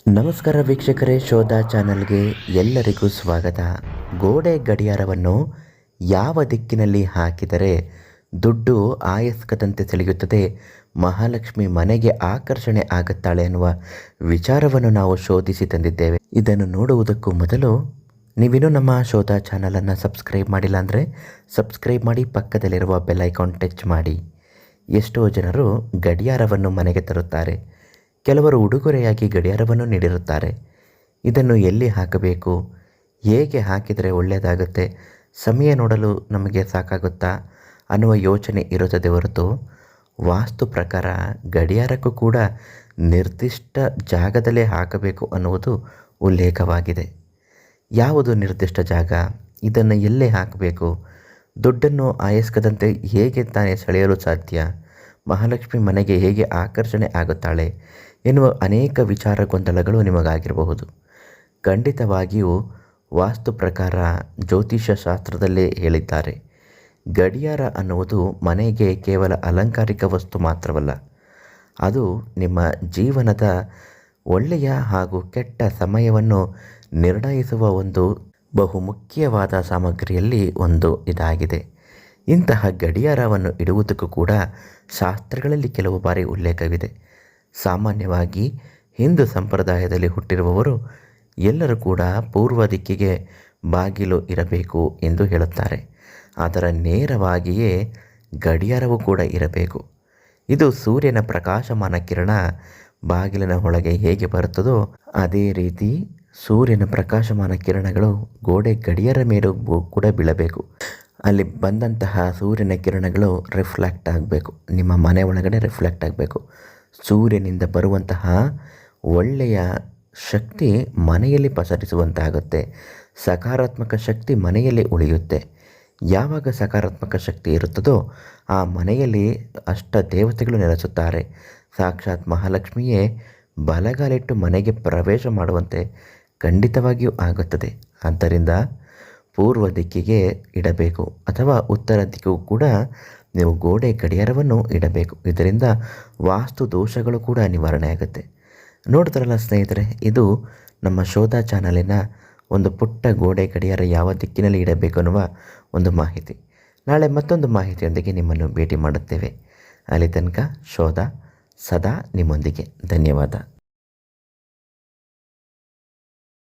ನಮಸ್ಕಾರ ವೀಕ್ಷಕರೇ, ಶೋಧ ಚಾನಲ್ಗೆ ಎಲ್ಲರಿಗೂ ಸ್ವಾಗತ. ಗೋಡೆ ಗಡಿಯಾರವನ್ನು ಯಾವ ದಿಕ್ಕಿನಲ್ಲಿ ಹಾಕಿದರೆ ದುಡ್ಡು ಆಯಸ್ಕದಂತೆ ಸೆಳೆಯುತ್ತದೆ, ಮಹಾಲಕ್ಷ್ಮಿ ಮನೆಗೆ ಆಕರ್ಷಣೆ ಆಗುತ್ತಾಳೆ ಎನ್ನುವ ವಿಚಾರವನ್ನು ನಾವು ಶೋಧಿಸಿ ತಂದಿದ್ದೇವೆ. ಇದನ್ನು ನೋಡುವುದಕ್ಕೂ ಮೊದಲು ನೀವಿನ್ನೂ ನಮ್ಮ ಶೋಧ ಚಾನಲನ್ನು ಸಬ್ಸ್ಕ್ರೈಬ್ ಮಾಡಿಲ್ಲ ಅಂದರೆ ಸಬ್ಸ್ಕ್ರೈಬ್ ಮಾಡಿ, ಪಕ್ಕದಲ್ಲಿರುವ ಬೆಲ್ ಐಕಾನ್ ಟಚ್ ಮಾಡಿ. ಎಷ್ಟೋ ಜನರು ಗಡಿಯಾರವನ್ನು ಮನೆಗೆ ತರುತ್ತಾರೆ. ಕೆಲವರು ಉಡುಗೊರೆಯಾಗಿ ಗಡಿಯಾರವನ್ನು ನೀಡಿರುತ್ತಾರೆ. ಇದನ್ನು ಎಲ್ಲಿ ಹಾಕಬೇಕು, ಹೇಗೆ ಹಾಕಿದರೆ ಒಳ್ಳೆಯದಾಗುತ್ತೆ, ಸಮಯ ನೋಡಲು ನಮಗೆ ಸಾಕಾಗುತ್ತಾ ಅನ್ನುವ ಯೋಚನೆ ಇರುತ್ತದೆ ಹೊರತು, ವಾಸ್ತು ಪ್ರಕಾರ ಗಡಿಯಾರಕ್ಕೂ ಕೂಡ ನಿರ್ದಿಷ್ಟ ಜಾಗದಲ್ಲೇ ಹಾಕಬೇಕು ಅನ್ನುವುದು ಉಲ್ಲೇಖವಾಗಿದೆ. ಯಾವುದು ನಿರ್ದಿಷ್ಟ ಜಾಗ, ಇದನ್ನು ಎಲ್ಲೇ ಹಾಕಬೇಕು, ದುಡ್ಡನ್ನು ಆಯಸ್ಕದಂತೆ ಹೇಗೆ ತಾನೇ ಸೆಳೆಯಲು ಸಾಧ್ಯ, ಮಹಾಲಕ್ಷ್ಮಿ ಮನೆಗೆ ಹೇಗೆ ಆಕರ್ಷಣೆ ಆಗುತ್ತಾಳೆ ಎನ್ನುವ ಅನೇಕ ವಿಚಾರ ಗೊಂದಲಗಳು ನಿಮಗಾಗಿರಬಹುದು. ಖಂಡಿತವಾಗಿಯೂ ವಾಸ್ತು ಪ್ರಕಾರ ಜ್ಯೋತಿಷ್ಯ ಶಾಸ್ತ್ರದಲ್ಲೇ ಹೇಳಿದ್ದಾರೆ, ಗಡಿಯಾರ ಅನ್ನುವುದು ಮನೆಗೆ ಕೇವಲ ಅಲಂಕಾರಿಕ ವಸ್ತು ಮಾತ್ರವಲ್ಲ, ಅದು ನಿಮ್ಮ ಜೀವನದ ಒಳ್ಳೆಯ ಹಾಗೂ ಕೆಟ್ಟ ಸಮಯವನ್ನು ನಿರ್ಣಯಿಸುವ ಒಂದು ಬಹುಮುಖ್ಯವಾದ ಸಾಮಗ್ರಿಯಲ್ಲಿ ಒಂದು ಇದಾಗಿದೆ. ಇಂತಹ ಗಡಿಯಾರವನ್ನು ಇಡುವುದಕ್ಕೂ ಕೂಡ ಶಾಸ್ತ್ರಗಳಲ್ಲಿ ಕೆಲವು ಬಾರಿ ಉಲ್ಲೇಖವಿದೆ. ಸಾಮಾನ್ಯವಾಗಿ ಹಿಂದೂ ಸಂಪ್ರದಾಯದಲ್ಲಿ ಹುಟ್ಟಿರುವವರು ಎಲ್ಲರೂ ಕೂಡ ಪೂರ್ವ ದಿಕ್ಕಿಗೆ ಬಾಗಿಲು ಇರಬೇಕು ಎಂದು ಹೇಳುತ್ತಾರೆ. ಅದರ ನೇರವಾಗಿಯೇ ಗಡಿಯಾರವೂ ಕೂಡ ಇರಬೇಕು. ಇದು ಸೂರ್ಯನ ಪ್ರಕಾಶಮಾನ ಕಿರಣ ಬಾಗಿಲಿನ ಒಳಗೆ ಹೇಗೆ ಬರುತ್ತದೋ ಅದೇ ರೀತಿ ಸೂರ್ಯನ ಪ್ರಕಾಶಮಾನ ಕಿರಣಗಳು ಗೋಡೆ ಗಡಿಯಾರ ಮೇಲೂ ಕೂಡ ಬೀಳಬೇಕು. ಅಲ್ಲಿ ಬಂದಂತಹ ಸೂರ್ಯನ ಕಿರಣಗಳು ರಿಫ್ಲೆಕ್ಟ್ ಆಗಬೇಕು, ನಿಮ್ಮ ಮನೆ ಒಳಗಡೆ ರಿಫ್ಲೆಕ್ಟ್ ಆಗಬೇಕು. ಸೂರ್ಯನಿಂದ ಬರುವಂತಹ ಒಳ್ಳೆಯ ಶಕ್ತಿ ಮನೆಯಲ್ಲಿ ಪಸರಿಸುವಂತಾಗುತ್ತೆ. ಸಕಾರಾತ್ಮಕ ಶಕ್ತಿ ಮನೆಯಲ್ಲಿ ಉಳಿಯುತ್ತೆ. ಯಾವಾಗ ಸಕಾರಾತ್ಮಕ ಶಕ್ತಿ ಇರುತ್ತದೋ ಆ ಮನೆಯಲ್ಲಿ ಅಷ್ಟ ದೇವತೆಗಳು ನೆಲೆಸುತ್ತಾರೆ. ಸಾಕ್ಷಾತ್ ಮಹಾಲಕ್ಷ್ಮಿಯೇ ಬಲಗಾಲಿಟ್ಟು ಮನೆಗೆ ಪ್ರವೇಶ ಮಾಡುವಂತೆ ಖಂಡಿತವಾಗಿಯೂ ಆಗುತ್ತದೆ. ಆದ್ದರಿಂದ ಪೂರ್ವ ದಿಕ್ಕಿಗೆ ಇಡಬೇಕು ಅಥವಾ ಉತ್ತರ ದಿಕ್ಕಿಗೂ ಕೂಡ ನೀವು ಗೋಡೆ ಗಡಿಯಾರವನ್ನು ಇಡಬೇಕು. ಇದರಿಂದ ವಾಸ್ತು ದೋಷಗಳು ಕೂಡ ನಿವಾರಣೆ ಆಗುತ್ತೆ. ನೋಡ್ತಾರಲ್ಲ ಸ್ನೇಹಿತರೆ, ಇದು ನಮ್ಮ ಶೋಧ ಚಾನಲಿನ ಒಂದು ಪುಟ್ಟ ಗೋಡೆ ಗಡಿಯಾರ ಯಾವ ದಿಕ್ಕಿನಲ್ಲಿ ಇಡಬೇಕು ಅನ್ನುವ ಒಂದು ಮಾಹಿತಿ. ನಾಳೆ ಮತ್ತೊಂದು ಮಾಹಿತಿಯೊಂದಿಗೆ ನಿಮ್ಮನ್ನು ಭೇಟಿ ಮಾಡುತ್ತೇವೆ. ಅಲ್ಲಿ ತನಕ ಶೋಧ ಸದಾ ನಿಮ್ಮೊಂದಿಗೆ. ಧನ್ಯವಾದ.